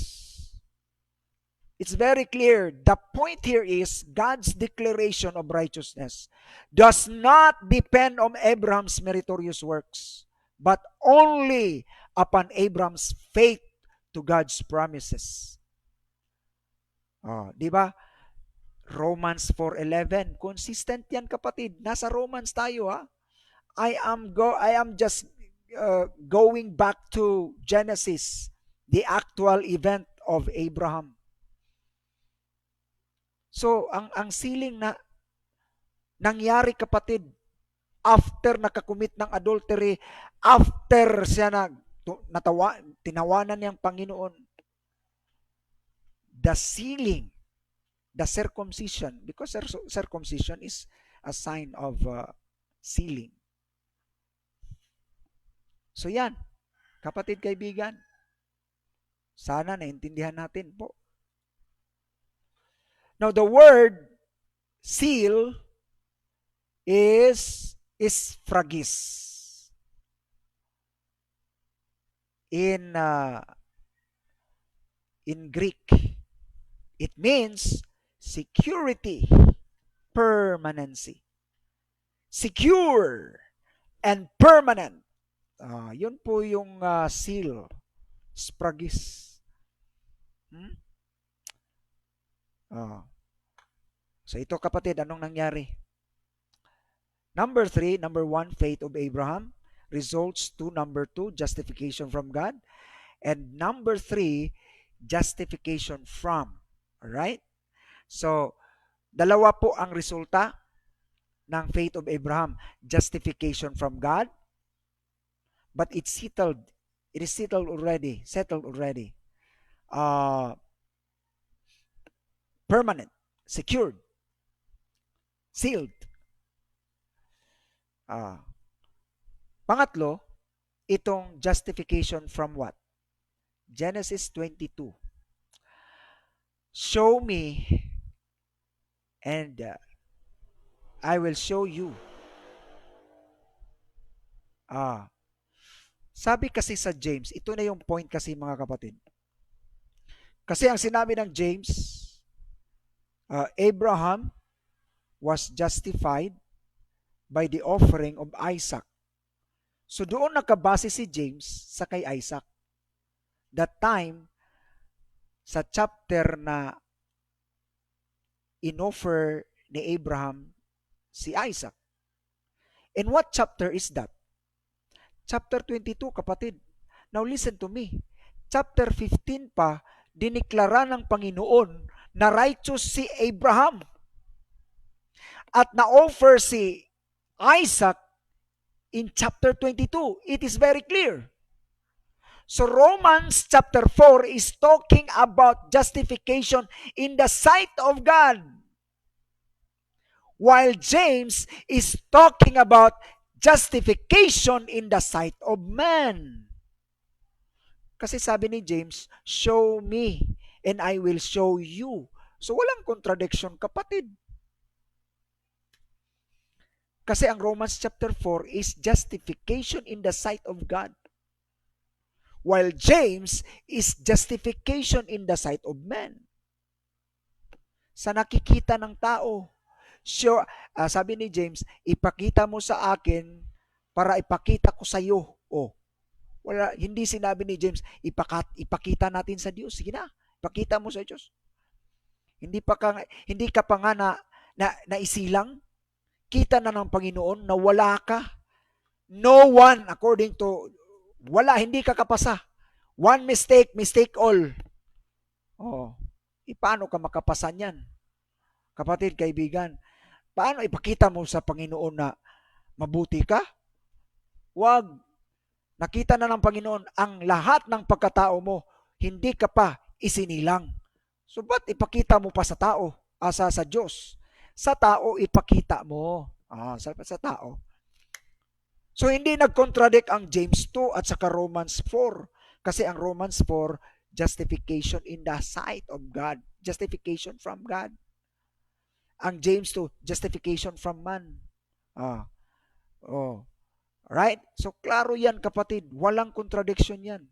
It's very clear. The point here is God's declaration of righteousness does not depend on Abraham's meritorious works, but only upon Abraham's faith to God's promises. Di ba? Romans 4:11. Consistent yan, kapatid. Nasa Romans tayo, ha? I am just going back to Genesis, the actual event of Abraham. So, ang sealing na nangyari, kapatid, after nakakumit ng adultery, after siya tinawanan niyang Panginoon, the sealing, the circumcision, because circumcision is a sign of sealing. So yan, kapatid, kaibigan, sana naintindihan natin po. Now, the word seal is phragis. In Greek, it means security, permanency. Secure and permanent. Yun po yung seal, phragis. So ito, kapatid, anong nangyari? Number 1, faith of Abraham results to number 2, justification from God. And number 3, justification from. Alright? So, dalawa po ang resulta ng faith of Abraham. Justification from God. But it's settled. It is settled already. Permanent. Secured. Sealed. Pangatlo, itong justification from what? Genesis 22. Show me and I will show you. Sabi kasi sa James, ito na yung point kasi, mga kapatid. Kasi ang sinabi ng James, Abraham was justified by the offering of Isaac. So doon nakabase si James sa kay Isaac. That time, sa chapter na inoffer ni Abraham si Isaac. And what chapter is that? Chapter 22, kapatid. Now listen to me. Chapter 15 pa, diniklara ng Panginoon na righteous si Abraham. At na-offer si Isaac in chapter 22. It is very clear. So Romans chapter 4 is talking about justification in the sight of God. While James is talking about justification in the sight of man. Kasi sabi ni James, show me and I will show you So walang contradiction, kapatid. Kasi ang Romans chapter 4 is justification in the sight of God. While James is justification in the sight of men. Sa nakikita ng tao. Sure, sabi ni James, ipakita mo sa akin para ipakita ko sa iyo. Oh, wala, hindi sinabi ni James, ipakita natin sa Diyos. Sige na, ipakita mo sa Diyos. Hindi ka pa nga naisilang. Kita na ng Panginoon na wala ka. No one, according to, wala, hindi ka kapasa. One mistake, mistake all. Oh, paano ka makapasa niyan? Kapatid, kaibigan, paano ipakita mo sa Panginoon na mabuti ka? Wag. Nakita na ng Panginoon ang lahat ng pagkatao mo, hindi ka pa isinilang. So, ba't ipakita mo pa sa tao? Sa Diyos. Sa tao, ipakita mo. Sa tao. So, hindi nag-contradict ang James 2 at saka Romans 4. Kasi ang Romans 4, justification in the sight of God. Justification from God. Ang James 2, justification from man. Right? So, klaro yan, kapatid. Walang contradiction yan.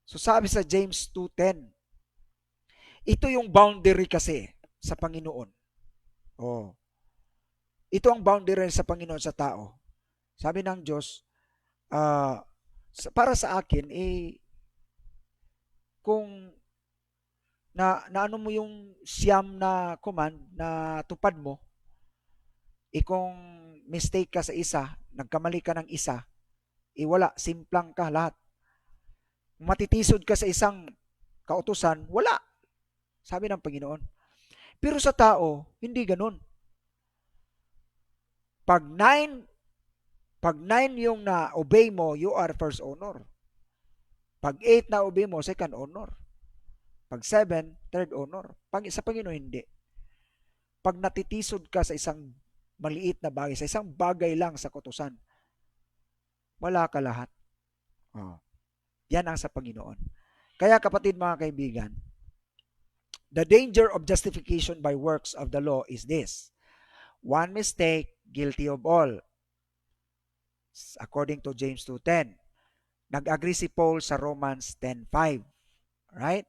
So, sabi sa James 2:10, ito yung boundary kasi sa Panginoon. Ito ang boundary sa Panginoon sa tao. Sabi ng Diyos, para sa akin, kung ano mo yung siyam na command na tupad mo, kung mistake ka sa isa, nagkamali ka ng isa, wala, simplang ka lahat. Matitisod ka sa isang kautusan, wala. Sabi ng Panginoon. Pero sa tao, hindi ganun. Pag 9 yung na-obey mo, you are first honor. Pag 8 na-obey mo, second honor. Pag 7, third honor. Sa Panginoon, hindi. Pag natitisod ka sa isang maliit na bagay, sa isang bagay lang sa kautusan, wala ka lahat. Yan ang sa Panginoon. Kaya kapatid, mga kaibigan, the danger of justification by works of the law is this. One mistake, guilty of all. According to James 2:10. Nag-agree si Paul sa Romans 10:5. Right?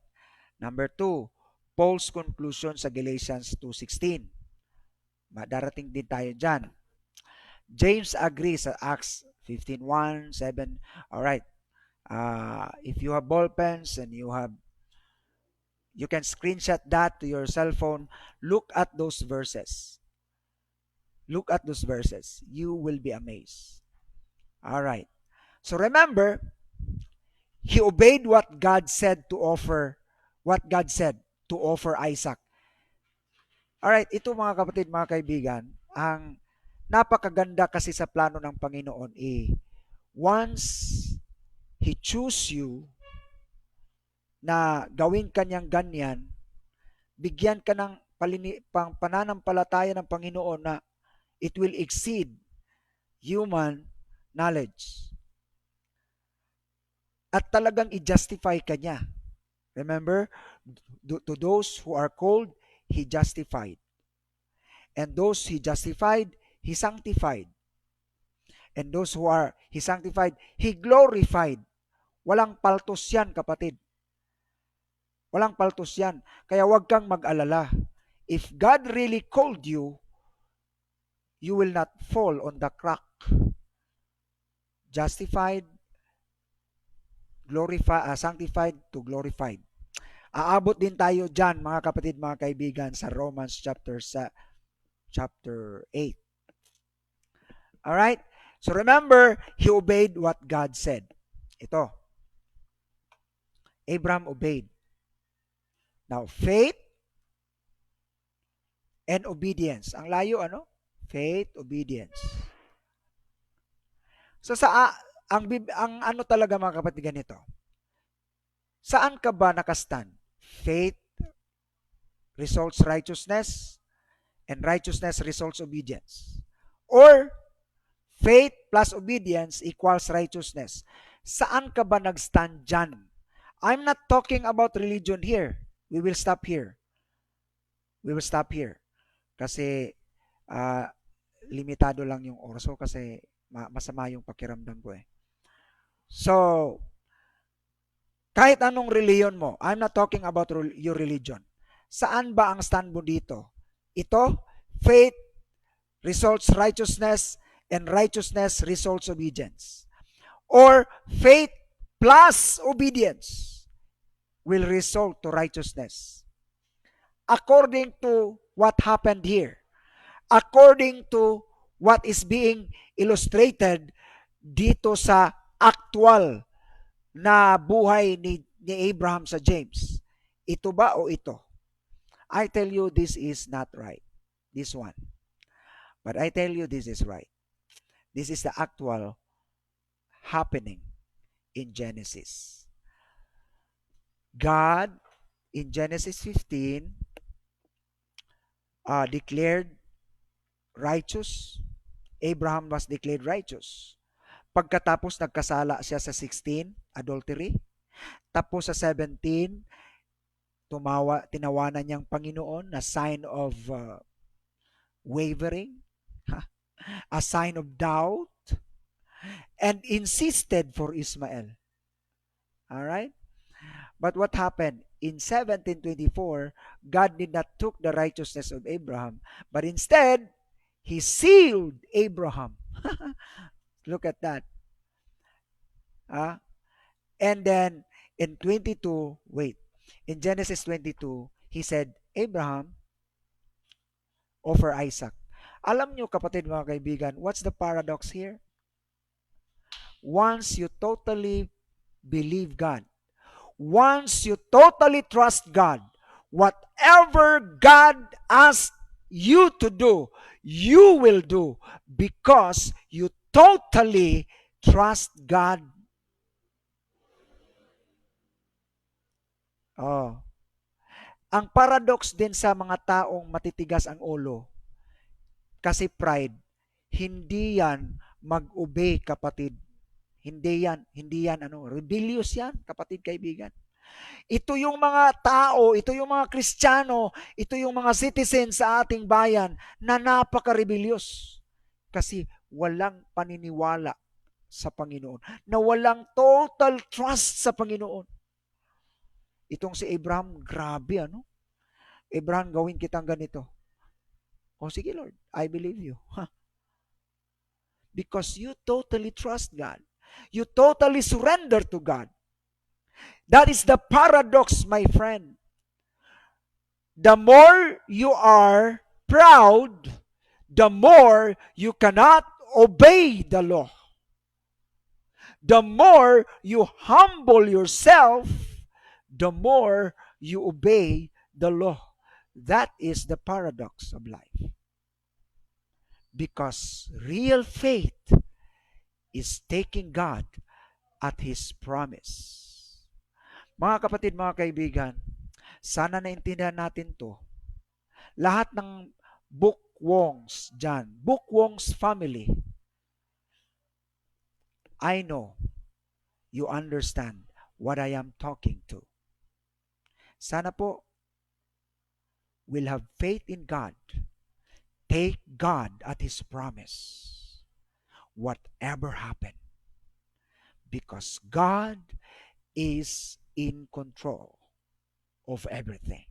Number 2, Paul's conclusion sa Galatians 2:16. Madarating din tayo dyan. James agrees sa Acts 15:1, 7. Alright. If you have ball pens and you can screenshot that to your cell phone. Look at those verses. Look at those verses. You will be amazed. Alright. So remember, he obeyed what God said to offer Isaac. Alright, ito mga kapatid, mga kaibigan, ang napakaganda kasi sa plano ng Panginoon once He choose you na gawin kanyang ganyan, bigyan ka ng pananampalataya ng Panginoon na it will exceed human knowledge. At talagang i-justify ka niya. Remember, to those who are called, He justified. And those He justified, He sanctified. And those who are He sanctified, He glorified. Walang paltos yan, kapatid. Walang paltos yan. Kaya huwag kang mag-alala. If God really called you, you will not fall on the crack. Justified, sanctified to glorified. Aabot din tayo dyan, mga kapatid, mga kaibigan, sa Romans chapter 8. Alright? So remember, he obeyed what God said. Ito. Abraham obeyed. Now, faith and obedience. Ang layo, ano? Faith, obedience. So ang ano talaga, mga kapatid, ganito. Saan ka ba nakastand? Faith results righteousness, and righteousness results obedience. Or faith plus obedience equals righteousness. Saan ka ba nagstand dyan? I'm not talking about religion here. We will stop here. We will stop here kasi ah, limitado lang yung oras ko kasi masama yung pakiramdam ko eh. So, kahit anong reliyon mo, I'm not talking about your religion. Saan ba ang stand mo dito? Ito, faith results righteousness and righteousness results obedience. Or faith plus obedience will result to righteousness. According to what happened here, according to what is being illustrated dito sa actual na buhay ni Abraham sa James. Ito ba o ito? I tell you this is not right. This one. But I tell you this is right. This is the actual happening in Genesis. God in Genesis 15 declared righteous. Abraham was declared righteous. Pagkatapos nagkasala siya sa 16, adultery. Tapos sa 17, tinawanan niyang Panginoon na sign of wavering, a sign of doubt, and insisted for Ismael. All right? But what happened? In 1724, God did not took the righteousness of Abraham, but instead, He sealed Abraham. Look at that. And then in 22, in Genesis 22, He said, Abraham, offer Isaac. Alam nyo kapatid mga kaibigan, what's the paradox here? Once you totally believe God, once you totally trust God, whatever God asks you to do, you will do because you totally trust God. Oh. Ang paradox din sa mga taong matitigas ang ulo, kasi pride, hindi yan mag-obey kapatid. Hindi yan rebellious yan kapatid kaibigan. Ito yung mga tao, ito yung mga Kristiyano, ito yung mga citizens sa ating bayan na napaka-rebellious. Kasi walang paniniwala sa Panginoon, na walang total trust sa Panginoon. Itong si Abraham, grabe Abraham, gawin kitang ganito. O sige Lord, I believe you. Because you totally trust God. You totally surrender to God. That is the paradox, my friend. The more you are proud, the more you cannot obey the law. The more you humble yourself, the more you obey the law. That is the paradox of life. Because real faith is taking God at His promise. Mga kapatid, mga kaibigan, sana naintindihan natin to. Lahat ng bookwongs dyan, bookwongs family, I know you understand what I am talking to. Sana po, we'll have faith in God. Take God at His promise. Whatever happened. Because God is in control of everything.